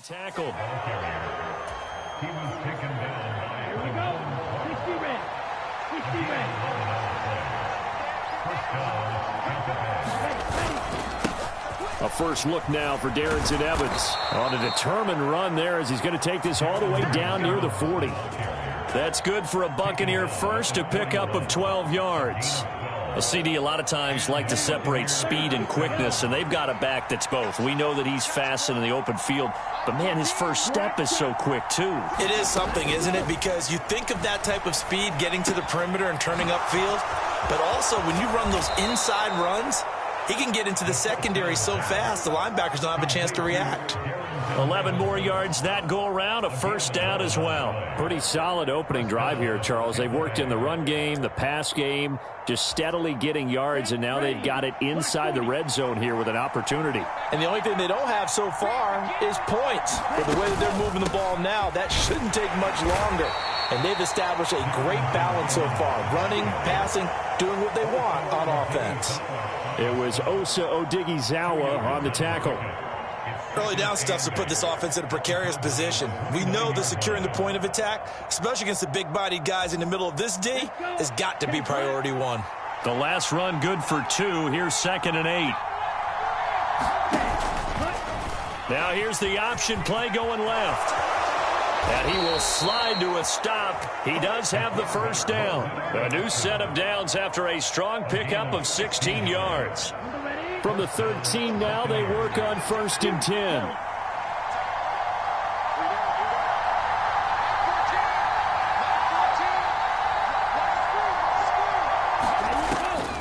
Tackle. He was taken down by Here we go. 60 red. 60 red. First down, Tampa Bay. A first look now for Darrington Evans on a determined run there as he's going to take this all the way down near the 40. That's good for a Buccaneer first, a pickup of 12 yards. A CD a lot of times like to separate speed and quickness, and they've got a back that's both. We know that he's fast in the open field, but, man, his first step is so quick, too. It is something, isn't it? Because you think of that type of speed getting to the perimeter and turning upfield, but also when you run those inside runs, he can get into the secondary so fast the linebackers don't have a chance to react. 11 more yards that go around, a first down as well. Pretty solid opening drive here, Charles. They've worked in the run game, the pass game, just steadily getting yards, and now they've got it inside the red zone here with an opportunity. And the only thing they don't have so far is points. But the way that they're moving the ball now, that shouldn't take much longer. And they've established a great balance so far. Running, passing, doing what they want on offense. It was Osa Odighizuwa on the tackle. Early down stuff to put this offense in a precarious position. We know that securing the point of attack, especially against the big-bodied guys in the middle of this D, has got to be priority one. The last run good for 2. Here's 2nd and 8. Now here's the option play going left. And he will slide to a stop. He does have the first down. A new set of downs after a strong pickup of 16 yards. From the 13 now, they work on 1st and 10.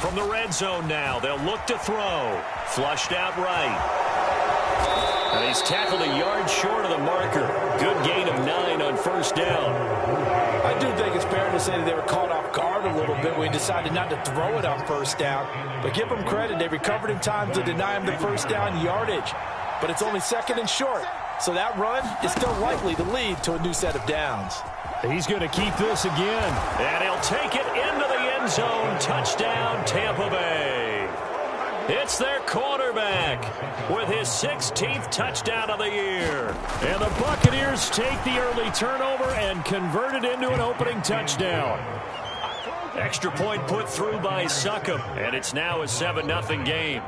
From the red zone now, they'll look to throw. Flushed out right. And he's tackled a yard short of the marker. Good gain of 9 on 1st down. I do think it's fair to say that they were caught off guard a little bit when he decided not to throw it on 1st down. But give them credit. They recovered in time to deny him the 1st down yardage. But it's only 2nd and short. So that run is still likely to lead to a new set of downs. He's going to keep this again. And he'll take it into the end zone. Touchdown, Tampa Bay. It's their quarterback with his 16th touchdown of the year. And the Buccaneers take the early turnover and convert it into an opening touchdown. Extra point put through by Succop, and it's now a 7-0 game.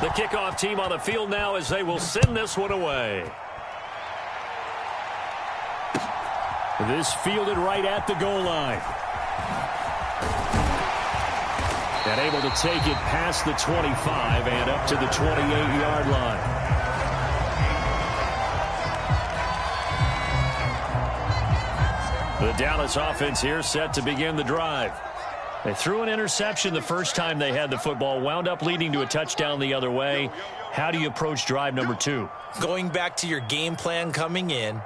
The kickoff team on the field now as they will send this one away. This fielded right at the goal line. And able to take it past the 25 and up to the 28-yard line. The Dallas offense here set to begin the drive. They threw an interception the first time they had the football, wound up leading to a touchdown the other way. How do you approach drive number 2? Going back to your game plan coming in,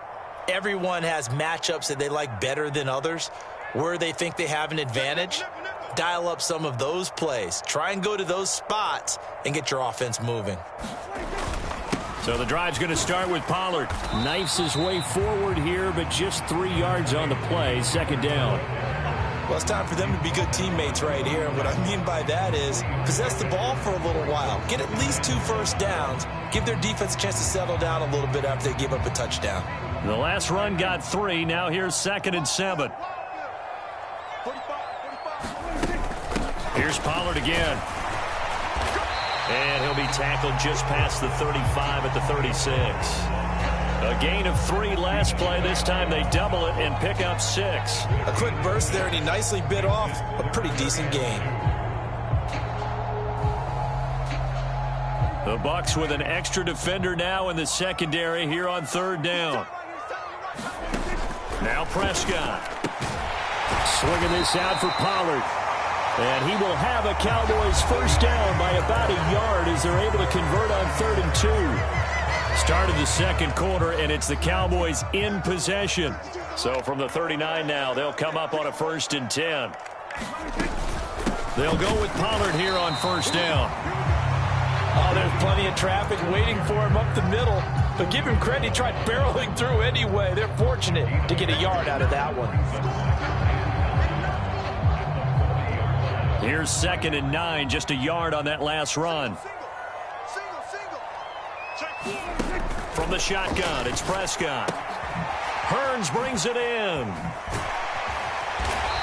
everyone has matchups that they like better than others. Where they think they have an advantage, dial up some of those plays. Try and go to those spots and get your offense moving. So the drive's going to start with Pollard. Knifes his way forward here, but just 3 yards on the play. 2nd down. Well, it's time for them to be good teammates right here. And what I mean by that is possess the ball for a little while. Get at least 2 first downs. Give their defense a chance to settle down a little bit after they give up a touchdown. The last run got 3. Now here's 2nd and 7. Here's Pollard again. And he'll be tackled just past the 35 at the 36. A gain of 3 last play. This time they double it and pick up 6. A quick burst there, and he nicely bit off a pretty decent gain. The Bucs with an extra defender now in the secondary here on 3rd down. Now Prescott. Swinging this out for Pollard. And he will have a Cowboys first down by about a yard as they're able to convert on 3rd and 2. Started the 2nd quarter, and it's the Cowboys in possession. So from the 39 now, they'll come up on a 1st and 10. They'll go with Pollard here on 1st down. Oh, there's plenty of traffic waiting for him up the middle. But give him credit, he tried barreling through anyway. They're fortunate to get a yard out of that one. Here's 2nd and 9, just a yard on that last run. From the shotgun, it's Prescott. Hearns brings it in.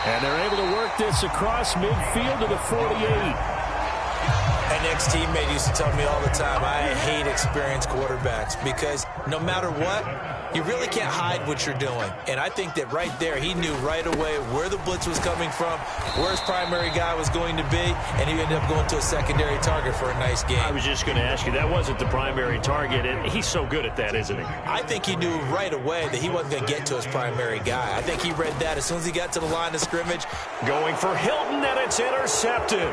And they're able to work this across midfield to the 48. An ex-teammate used to tell me all the time, I hate experienced quarterbacks because no matter what, you really can't hide what you're doing. And I think that right there, he knew right away where the blitz was coming from, where his primary guy was going to be, and he ended up going to a secondary target for a nice game. I was just going to ask you, that wasn't the primary target, and he's so good at that, isn't he? I think he knew right away that he wasn't going to get to his primary guy. I think he read that as soon as he got to the line of scrimmage. Going for Hilton, and it's intercepted.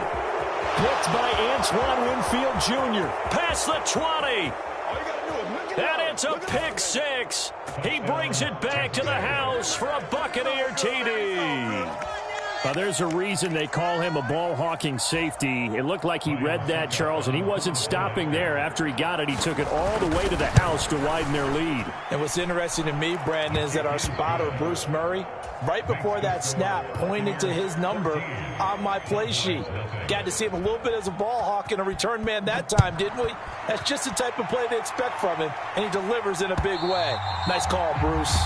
Picked by Antoine Winfield Jr. Past the 20. And it's a pick six. He brings it back to the house for a Buccaneer TD. There's a reason they call him a ball-hawking safety. It looked like he read that, Charles, and he wasn't stopping there. After he got it, he took it all the way to the house to widen their lead. And what's interesting to me, Brandon, is that our spotter, Bruce Murray, right before that snap, pointed to his number on my play sheet. Got to see him a little bit as a ball hawk and a return man that time, didn't we? That's just the type of play they expect from him, and he delivers in a big way. Nice call, Bruce.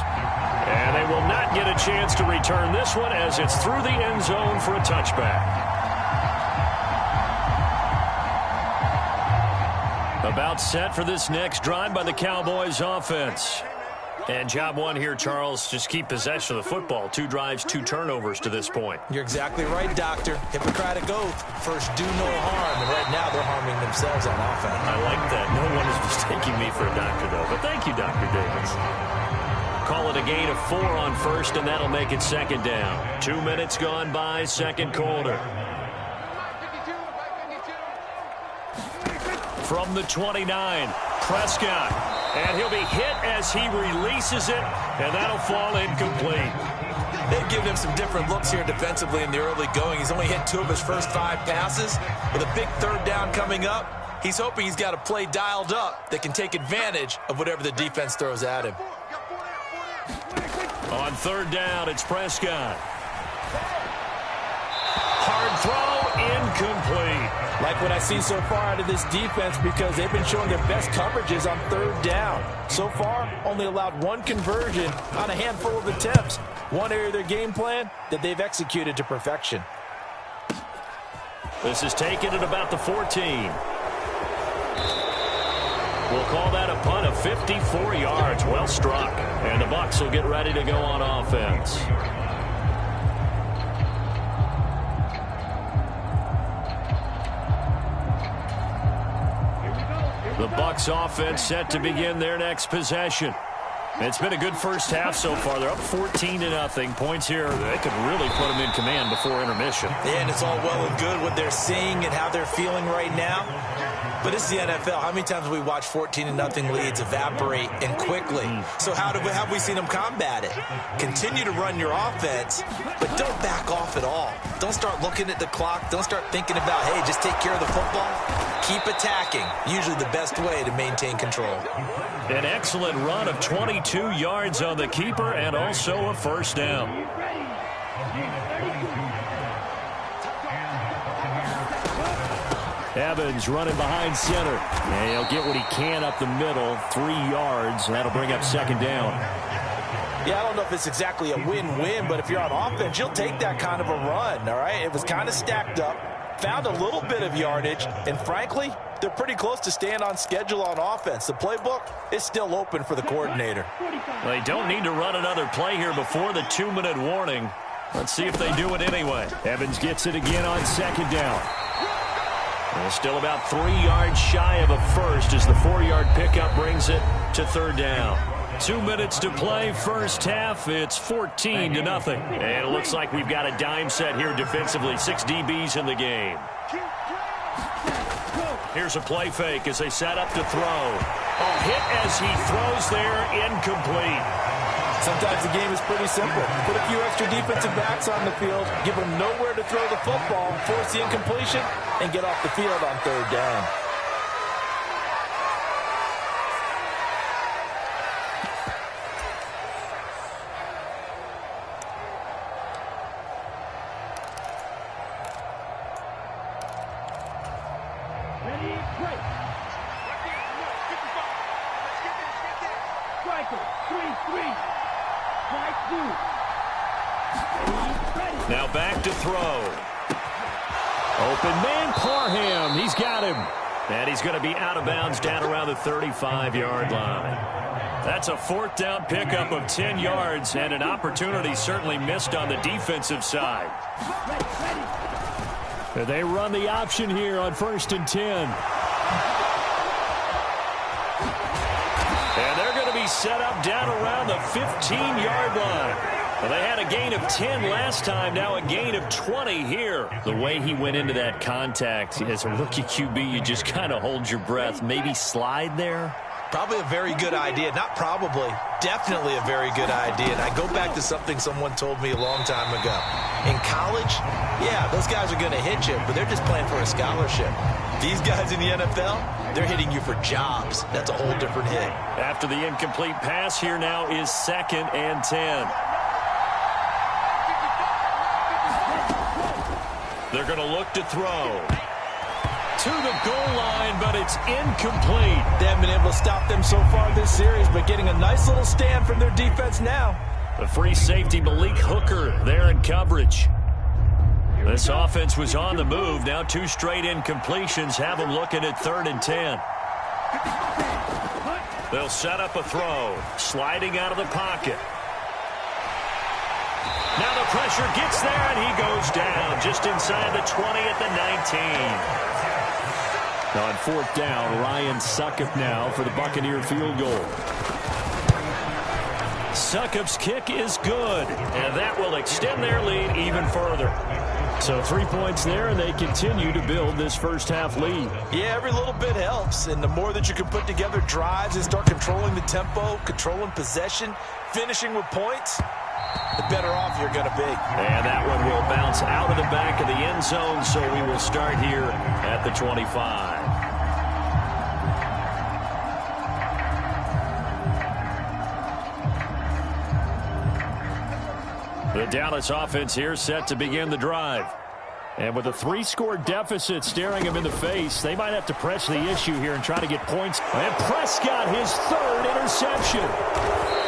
And they will not get a chance to return this one as it's through the end zone for a touchback. About set for this next drive by the Cowboys offense. And job one here, Charles, just keep possession of the football. 2 drives, 2 turnovers to this point. You're exactly right, Doctor. Hippocratic oath. First, do no harm. And right now, they're harming themselves on offense. I like that. No one is mistaking me for a doctor, though. But thank you, Dr. Davis. Call it a gain of 4 on first, and that'll make it 2nd down. 2 minutes gone by, 2nd quarter. From the 29, Prescott. And he'll be hit as he releases it, and that'll fall incomplete. They've given him some different looks here defensively in the early going. He's only hit 2 of his first 5 passes. With a big 3rd down coming up, he's hoping he's got a play dialed up that can take advantage of whatever the defense throws at him. On 3rd down, it's Prescott. Hard throw, incomplete. Like what I see so far out of this defense because they've been showing their best coverages on 3rd down. So far, only allowed 1 conversion on a handful of attempts. One area of their game plan that they've executed to perfection. This is taken at about the 14. We'll call that a punt of 54 yards. Well struck. And the Bucs will get ready to go on offense. The Bucs offense set to begin their next possession. It's been a good first half so far. They're up 14-0. Points here, they could really put them in command before intermission. Yeah, and it's all well and good what they're seeing and how they're feeling right now. But it's the NFL. How many times have we watched 14-0 leads evaporate and quickly? So how have we seen them combat it? Continue to run your offense, but don't back off at all. Don't start looking at the clock. Don't start thinking about, hey, just take care of the football. Keep attacking. Usually the best way to maintain control. An excellent run of 22 yards on the keeper and also a 1st down. Evans running behind center. And he'll get what he can up the middle. 3 yards. That'll bring up 2nd down. Yeah, I don't know if it's exactly a win-win, but if you're on offense, you'll take that kind of a run, all right? It was kind of stacked up. Found a little bit of yardage, and frankly, they're pretty close to staying on schedule on offense. The playbook is still open for the coordinator. They don't need to run another play here before the 2-minute warning. Let's see if they do it anyway. Evans gets it again on 2nd down. They're still about 3 yards shy of a first as the 4-yard pickup brings it to 3rd down. 2 minutes to play, first half. It's 14-0. And it looks like we've got a dime set here defensively. 6 DBs in the game. Here's a play fake as they set up to throw. Oh, hit as he throws there, incomplete. Sometimes the game is pretty simple. Put a few extra defensive backs on the field, give them nowhere to throw the football, force the incompletion, and get off the field on 3rd down. Break. Striker, 3-3. Strike 2. Now back to throw. Open man, Parham. He's got him. And he's going to be out of bounds down around the 35-yard line. That's a fourth down pickup of 10 yards and an opportunity certainly missed on the defensive side. They run the option here on 1st and 10. And they're going to be set up down around the 15-yard line. Well, they had a gain of 10 last time, now a gain of 20 here. The way he went into that contact, as a rookie QB, you just kind of hold your breath. Maybe slide there? Probably a very good idea. Not probably. Definitely a very good idea. And I go back to something someone told me a long time ago. In college, yeah, those guys are going to hit you, but they're just playing for a scholarship. These guys in the NFL, they're hitting you for jobs. That's a whole different hit. After the incomplete pass, here now is 2nd and 10. They're going to look to throw. To the goal line, but it's incomplete. They haven't been able to stop them so far this series, but getting a nice little stand from their defense now. The free safety, Malik Hooker, there in coverage. This offense was on the move. Now 2 straight incompletions have them looking at 3rd and 10. They'll set up a throw. Sliding out of the pocket. Now the pressure gets there, and he goes down just inside the 20 at the 19. On 4th down, Ryan Succop now for the Buccaneer field goal. Succop's kick is good, and that will extend their lead even further. So 3 points there, and they continue to build this first half lead. Yeah, every little bit helps, and the more that you can put together drives and start controlling the tempo, controlling possession, finishing with points, the better off you're going to be. And that one will bounce out of the back of the end zone, so we will start here at the 25. The Dallas offense here set to begin the drive. And with a 3-score deficit staring them in the face, they might have to press the issue here and try to get points. And Prescott, his 3rd interception.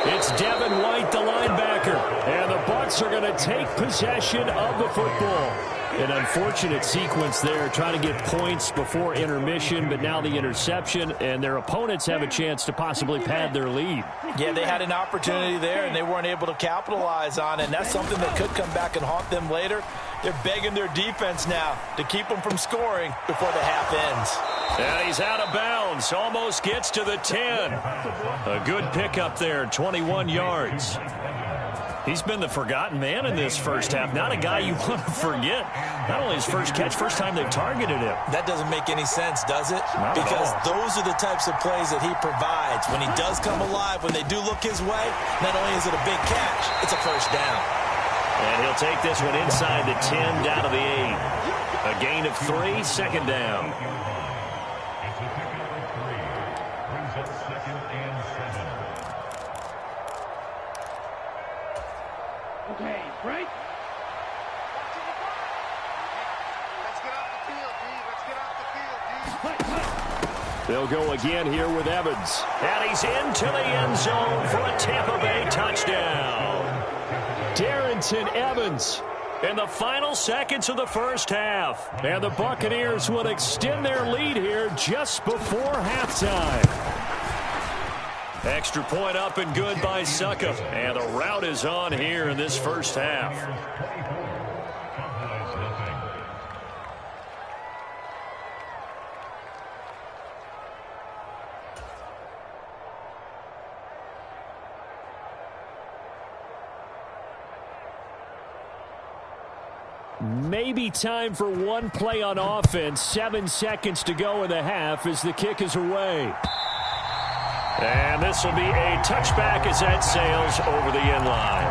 It's Devin White, the linebacker. And the Bucs are going to take possession of the football. An unfortunate sequence there, trying to get points before intermission, but now the interception, and their opponents have a chance to possibly pad their lead. Yeah, they had an opportunity there, and they weren't able to capitalize on it, and that's something that could come back and haunt them later. They're begging their defense now to keep them from scoring before the half ends. And he's out of bounds, almost gets to the 10. A good pickup there, 21 yards. He's been the forgotten man in this first half. Not a guy you want to forget. Not only his first catch, first time they've targeted him. That doesn't make any sense, does it? Because those are the types of plays that he provides. When he does come alive, when they do look his way, not only is it a big catch, it's a first down. And he'll take this one inside the 10, down to the 8. A gain of 3, 2nd down. Okay, break. Let's get off the field, D. Let's get off the field, D. They'll go again here with Evans. And he's into the end zone for a Tampa Bay touchdown. Darrington Evans in the final seconds of the first half. And the Buccaneers will extend their lead here just before halftime. Extra point up and good by Succop. And the route is on here in this first half. Maybe time for one play on offense. 7 seconds to go in the half as the kick is away. And this will be a touchback as that sails over the end line.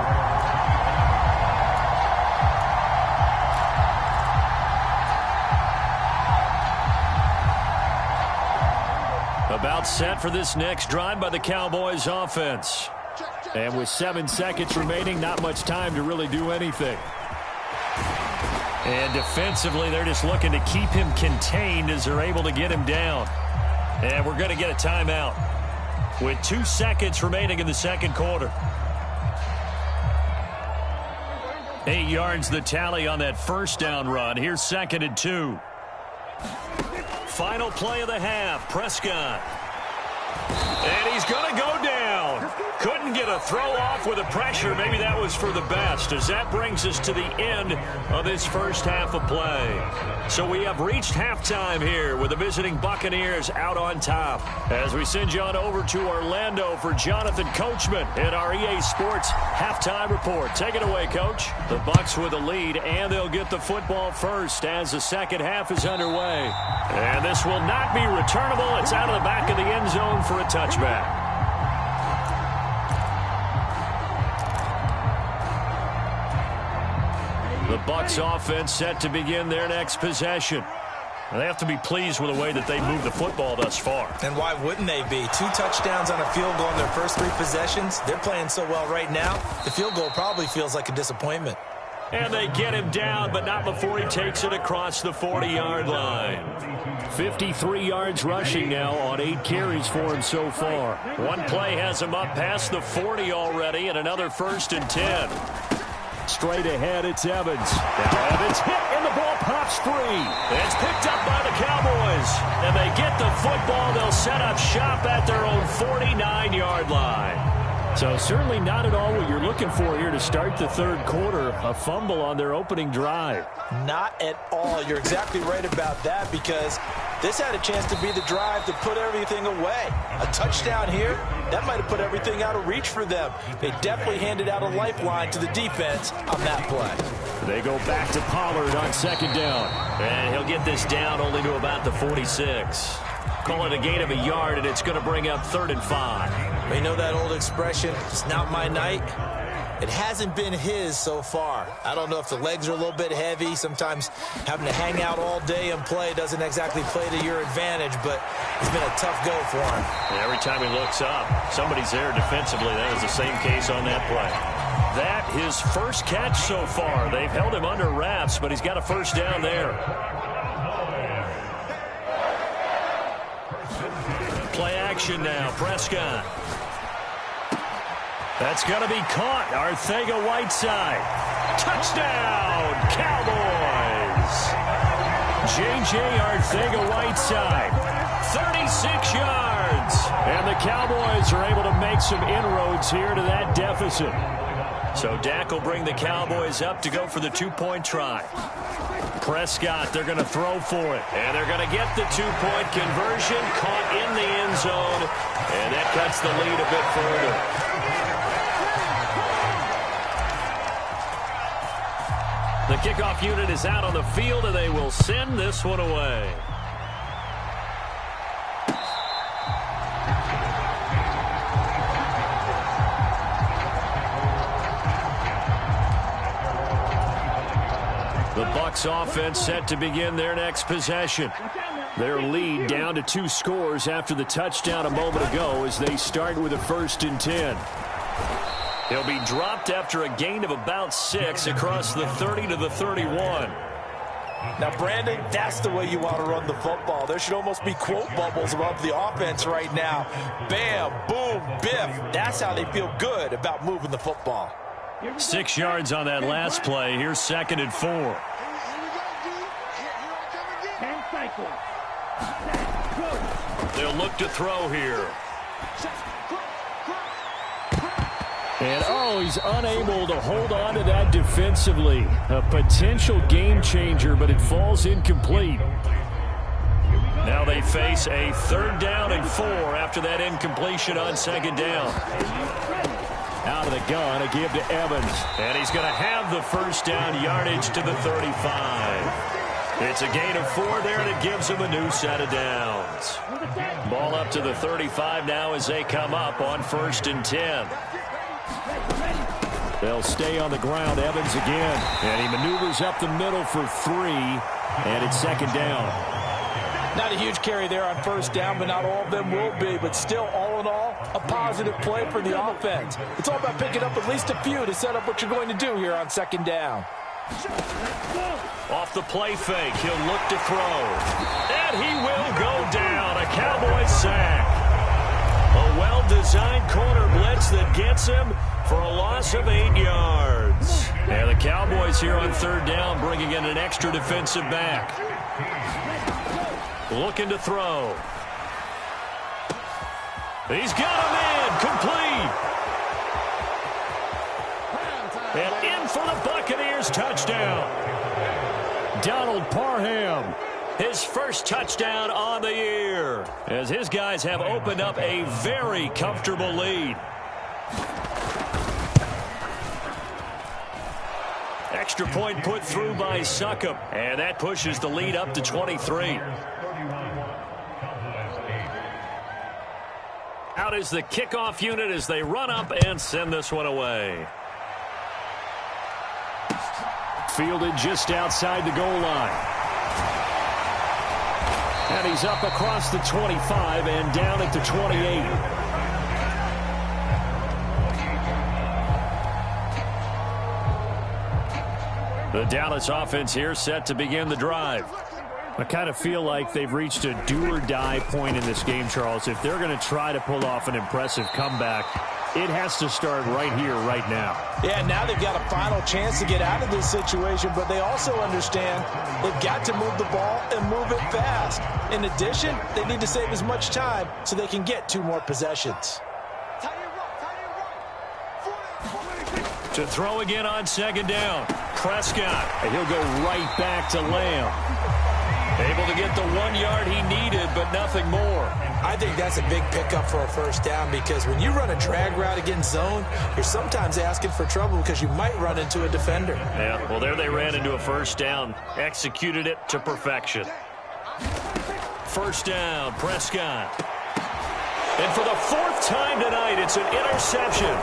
About set for this next drive by the Cowboys offense. And with 7 seconds remaining, not much time to really do anything. And defensively, they're just looking to keep him contained as they're able to get him down. And we're going to get a timeout with 2 seconds remaining in the second quarter. 8 yards the tally on that first down run. Here's 2nd and 2. Final play of the half. Prescott. And he's going to go down. Couldn't get a throw off with the pressure. Maybe that was for the best, as that brings us to the end of this first half of play. So we have reached halftime here with the visiting Buccaneers out on top. As we send you on over to Orlando for Jonathan Coachman in our EA Sports halftime report. Take it away, Coach. The Bucs with the lead, and they'll get the football first as the second half is underway. And this will not be returnable. It's out of the back of the end zone for a touchback. The Bucs offense set to begin their next possession. They have to be pleased with the way that they moved the football thus far. And why wouldn't they be? 2 touchdowns on a field goal in their first 3 possessions. They're playing so well right now, the field goal probably feels like a disappointment. And they get him down, but not before he takes it across the 40-yard line. 53 yards rushing now on 8 carries for him so far. One play has him up past the 40 already, and another 1st and 10. Straight ahead, it's Evans. Now Evans hit, and the ball pops free. It's picked up by the Cowboys. And they get the football. They'll set up shop at their own 49-yard line. So certainly not at all what you're looking for here to start the third quarter. A fumble on their opening drive. Not at all. You're exactly right about that, because this had a chance to be the drive to put everything away. A touchdown here, that might have put everything out of reach for them. They definitely handed out a lifeline to the defense on that play. They go back to Pollard on 2nd down. And he'll get this down only to about the 46. Call it a gain of a yard, and it's going to bring up 3rd and 5. You know that old expression, it's not my night? It hasn't been his so far. I don't know if the legs are a little bit heavy. Sometimes having to hang out all day and play doesn't exactly play to your advantage, but it's been a tough go for him. And every time he looks up, somebody's there defensively. That was the same case on that play. That his first catch so far. They've held him under wraps, but he's got a 1st down there. Play action now. Prescott. That's going to be caught. Arcega-Whiteside. Touchdown, Cowboys. J.J. Arcega-Whiteside. 36 yards. And the Cowboys are able to make some inroads here to that deficit. So Dak will bring the Cowboys up to go for the 2-point try. Prescott, they're going to throw for it. And they're going to get the 2-point conversion. Caught in the end zone. And that cuts the lead a bit further. The kickoff unit is out on the field, and they will send this one away. The Bucs offense set to begin their next possession. Their lead down to 2 scores after the touchdown a moment ago as they start with a 1st and 10. He'll be dropped after a gain of about 6 across the 30 to the 31. Now, Brandon, that's the way you want to run the football. There should almost be quote bubbles above the offense right now. Bam, boom, biff. That's how they feel good about moving the football. 6 yards on that last play. Here's 2nd and 4. 10 cycles. They'll look to throw here. And, he's unable to hold on to that defensively. A potential game changer, but it falls incomplete. Now they face a 3rd down and 4 after that incompletion on 2nd down. Out of the gun, a give to Evans. And he's going to have the 1st down yardage to the 35. It's a gain of 4 there, and it gives him a new set of downs. Ball up to the 35 now as they come up on 1st and 10. They'll stay on the ground. Evans again. And he maneuvers up the middle for 3. And it's 2nd down. Not a huge carry there on 1st down, but not all of them will be. But still, all in all, a positive play for the offense. It's all about picking up at least a few to set up what you're going to do here on 2nd down. Off the play fake, he'll look to throw. And he will go down. A Cowboys sack. A well-designed corner blitz that gets him for a loss of 8 yards. And the Cowboys here on third down bringing in an extra defensive back. Looking to throw. He's got him in. Complete. And in for the Buccaneers touchdown. Donald Parham. His first touchdown on the year, as his guys have opened up a very comfortable lead. Extra point put through by Succop, and that pushes the lead up to 23. Out is the kickoff unit as they run up and send this one away. Fielded just outside the goal line. And he's up across the 25 and down at the 28. The Dallas offense here set to begin the drive. I kind of feel like they've reached a do-or-die point in this game, Charles. If they're going to try to pull off an impressive comeback, it has to start right here, right now. Yeah, now they've got a final chance to get out of this situation, but they also understand they've got to move the ball and move it fast. In addition, they need to save as much time so they can get 2 more possessions. To throw again on second down. Prescott, and he'll go right back to Lamb. Able to get the 1 yard he needed, but nothing more. I think that's a big pickup for a first down, because when you run a drag route against zone, you're sometimes asking for trouble because you might run into a defender. Yeah, well, there they ran into a first down. Executed it to perfection. First down, Prescott. And for the 4th time tonight, it's an interception.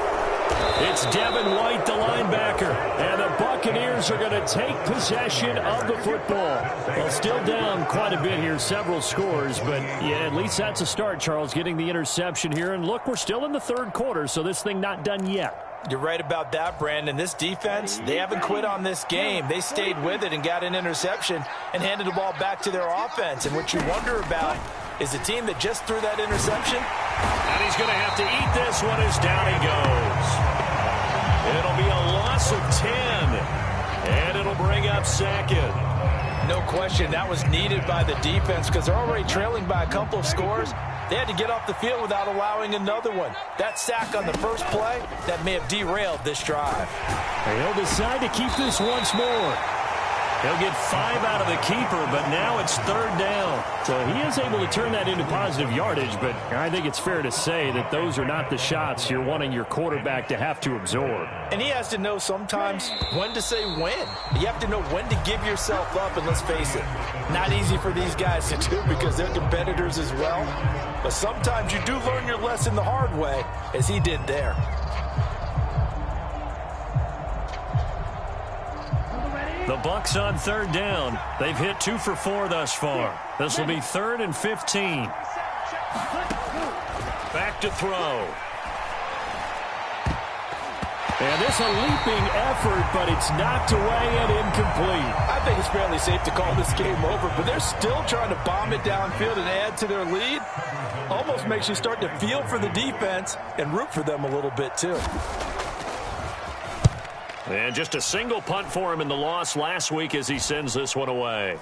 It's Devin White, the linebacker, and the Buccaneers are going to take possession of the football. Well, still down quite a bit here, several scores, but yeah, at least that's a start, Charles, getting the interception here. And look, we're still in the 3rd quarter, so this thing not done yet. You're right about that, Brandon. This defense, they haven't quit on this game. They stayed with it and got an interception and handed the ball back to their offense. And what you wonder about is the team that just threw that interception. And he's going to have to eat this one as down he goes. It'll be a loss of 10, and it'll bring up 2nd. No question, that was needed by the defense because they're already trailing by a couple of scores. They had to get off the field without allowing another one. That sack on the first play, that may have derailed this drive. He'll decide to keep this once more. He'll get 5 out of the keeper, but now it's 3rd down. So he is able to turn that into positive yardage, but I think it's fair to say that those are not the shots you're wanting your quarterback to have to absorb. And he has to know sometimes when to say when. You have to know when to give yourself up, and let's face it, not easy for these guys to do because they're competitors as well. But sometimes you do learn your lesson the hard way, as he did there. The Bucs on 3rd down. They've hit 2 for 4 thus far. This will be 3rd and 15. Back to throw. And this a leaping effort, but it's knocked away and incomplete. I think it's fairly safe to call this game over, but they're still trying to bomb it downfield and add to their lead. Almost makes you start to feel for the defense and root for them a little bit too. And just a single punt for him in the loss last week as he sends this one away.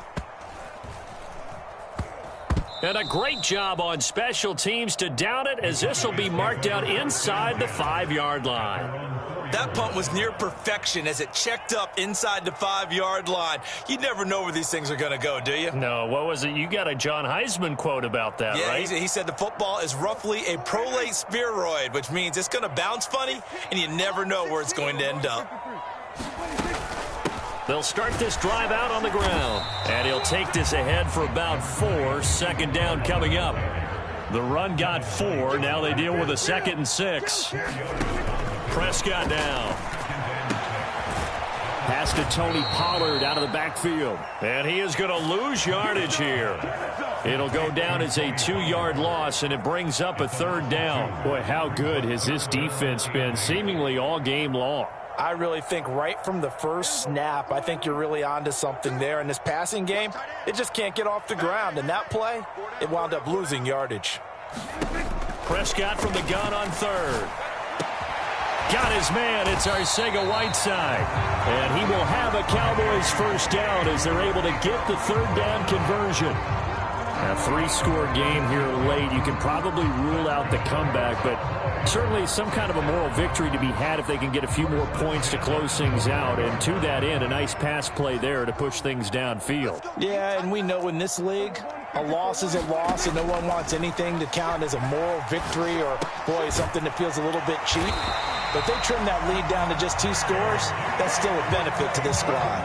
And a great job on special teams to down it, as this will be marked out inside the 5-yard line. That punt was near perfection as it checked up inside the 5-yard line. You never know where these things are going to go, do you? No, what was it? You got a John Heisman quote about that, yeah, right? He said the football is roughly a prolate spheroid, which means it's going to bounce funny, and you never know where it's going to end up. They'll start this drive out on the ground, and he'll take this ahead for about 4. 2nd down coming up. The run got 4. Now they deal with a 2nd and 6. Prescott down. Pass to Tony Pollard out of the backfield. And he is going to lose yardage here. It'll go down as a 2-yard loss, and it brings up a 3rd down. Boy, how good has this defense been seemingly all game long? I really think right from the first snap, I think you're really onto something there. In this passing game, it just can't get off the ground. And that play, it wound up losing yardage. Prescott from the gun on third. Got his man. It's Arcega-Whiteside. And he will have a Cowboys first down as they're able to get the third down conversion. A three-score game here late. You can probably rule out the comeback, but certainly some kind of a moral victory to be had if they can get a few more points to close things out. And to that end, a nice pass play there to push things downfield. Yeah, and we know in this league, a loss is a loss, and no one wants anything to count as a moral victory or, boy, something that feels a little bit cheap. But if they trim that lead down to just 2 scores, that's still a benefit to this squad.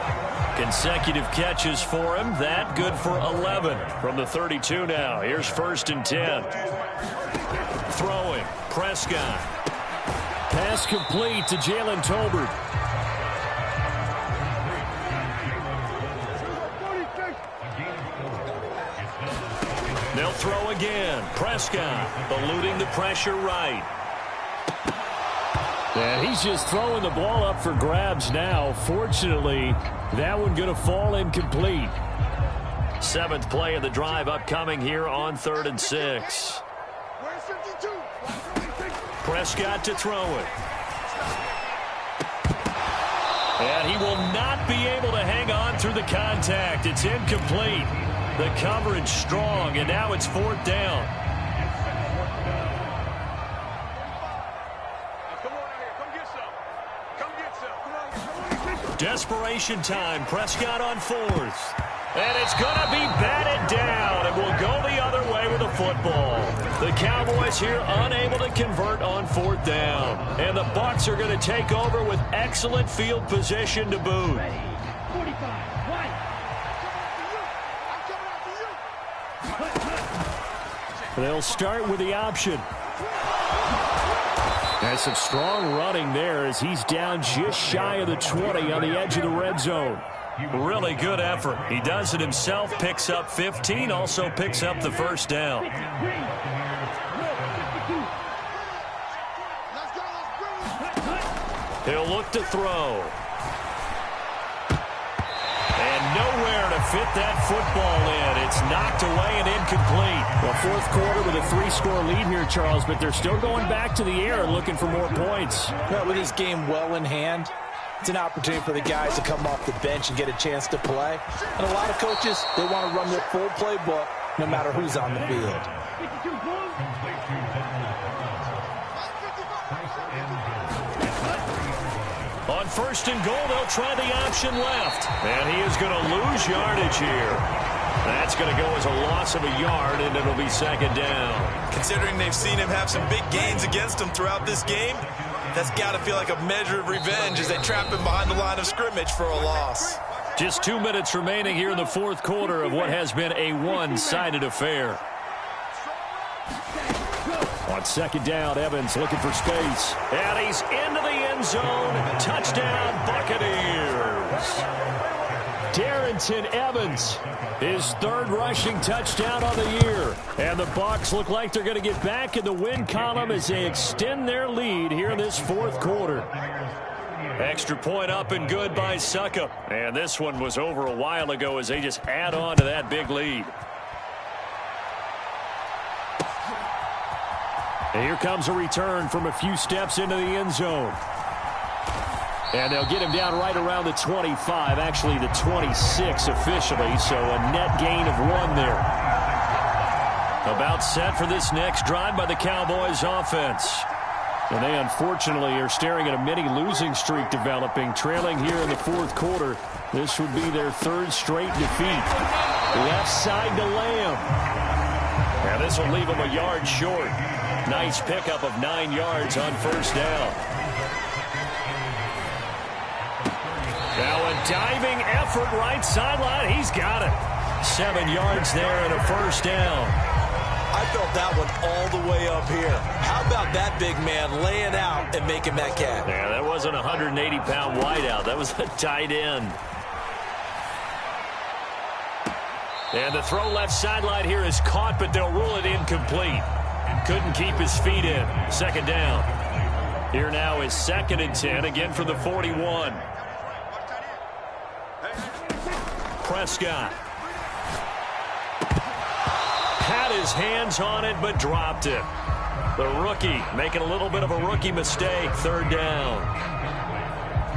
Consecutive catches for him. That good for 11 from the 32 now. Here's 1st and 10. Throwing. Prescott. Pass complete to Jalen Tolbert. They'll throw again. Prescott eluding the pressure right. And he's just throwing the ball up for grabs now. Fortunately, that one going to fall incomplete. 7th play of the drive upcoming here on 3rd and 6. Prescott to throw it. And he will not be able to hang on through the contact. It's incomplete. The coverage strong, and now it's 4th down. Desperation time. Prescott on 4th. And it's going to be batted down, and will go the other way with the football. The Cowboys here unable to convert on 4th down. And the Bucs are going to take over with excellent field position to boot. 45. They'll start with the option. There's some strong running there as he's down just shy of the 20 on the edge of the red zone. Really good effort. He does it himself, picks up 15, also picks up the first down. He'll look to throw. And nowhere to fit that football in. It's knocked away and incomplete. Well, 4th quarter with a 3-score lead here, Charles, but they're still going back to the air and looking for more points. Well, with this game well in hand, it's an opportunity for the guys to come off the bench and get a chance to play. And a lot of coaches, they want to run their full playbook no matter who's on the field. On 1st and goal, they'll try the option left. And he is going to lose yardage here. That's going to go as a loss of a yard, and it'll be 2nd down. Considering they've seen him have some big gains against him throughout this game, that's got to feel like a measure of revenge as they trap him behind the line of scrimmage for a loss. Just 2 minutes remaining here in the 4th quarter of what has been a one-sided affair. On 2nd down, Evans looking for space. And he's into the end zone. Touchdown, Buccaneers. Darrington Evans, his 3rd rushing touchdown on the year. And the Bucs look like they're going to get back in the win column as they extend their lead here in this 4th quarter. Extra point up and good by Succop. And this one was over a while ago as they just add on to that big lead. And here comes a return from a few steps into the end zone. And they'll get him down right around the 25, actually the 26 officially, so a net gain of 1 there. About set for this next drive by the Cowboys offense. And they unfortunately are staring at a mini losing streak developing, trailing here in the 4th quarter. This would be their 3rd straight defeat. Left side to Lamb. And this will leave him a yard short. Nice pickup of 9 yards on 1st down. Now a diving effort right sideline. He's got it. 7 yards there and a 1st down. I felt that one all the way up here. How about that big man laying out and making that catch? Yeah, that wasn't a 180-pound wideout. That was a tight end. And the throw left sideline here is caught, but they'll rule it incomplete. Couldn't keep his feet in. 2nd down. Here now is 2nd and 10, again from the 41. Prescott. Had his hands on it, but dropped it. The rookie making a little bit of a rookie mistake, 3rd down.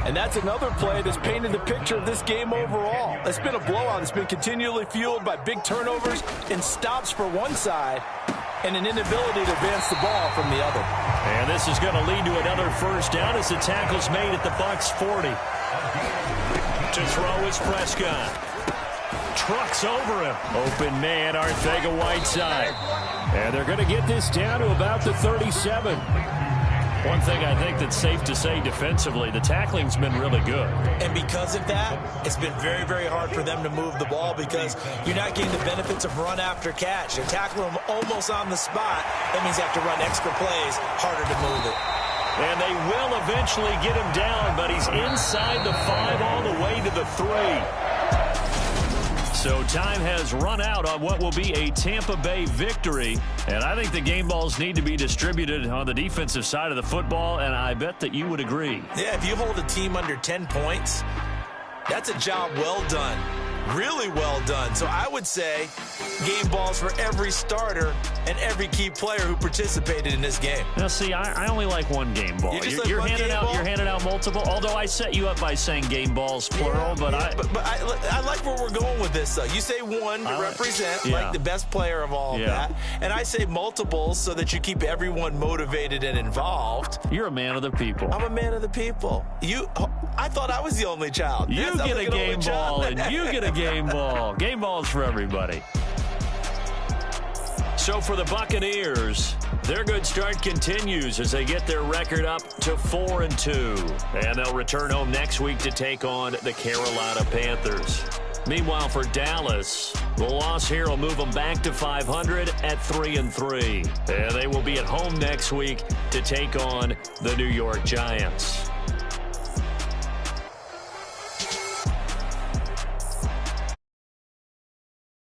And that's another play that's painted the picture of this game overall. It's been a blowout. It's been continually fueled by big turnovers and stops for one side and an inability to advance the ball from the other. And this is going to lead to another 1st down as the tackle's made at the Bucs 40. To throw is Prescott. Trucks over him. Open man, Arcega-Whiteside. And they're going to get this down to about the 37. One thing I think that's safe to say defensively, the tackling's been really good. And because of that, it's been very, very hard for them to move the ball because you're not getting the benefits of run after catch. They're tackling them almost on the spot. That means they have to run extra plays, harder to move it. And they will eventually get him down, but he's inside the 5 all the way to the 3. So time has run out on what will be a Tampa Bay victory. And I think the game balls need to be distributed on the defensive side of the football, and I bet that you would agree. Yeah, if you hold a team under 10 points, that's a job well done. Really well done. So I would say game balls for every starter and every key player who participated in this game. Now, see, I only like one game ball. You're handing out multiple. Although I set you up by saying game balls plural, but I like where we're going with this. Though you say one to represent like the best player of all of that, and I say multiples so that you keep everyone motivated and involved. You're a man of the people. I'm a man of the people. I thought I was the only child. You get a game ball, and you get a game ball. Game balls for everybody. So for the Buccaneers, their good start continues as they get their record up to 4-2. And they'll return home next week to take on the Carolina Panthers. Meanwhile, for Dallas, the loss here will move them back to 500 at 3-3. And they will be at home next week to take on the New York Giants.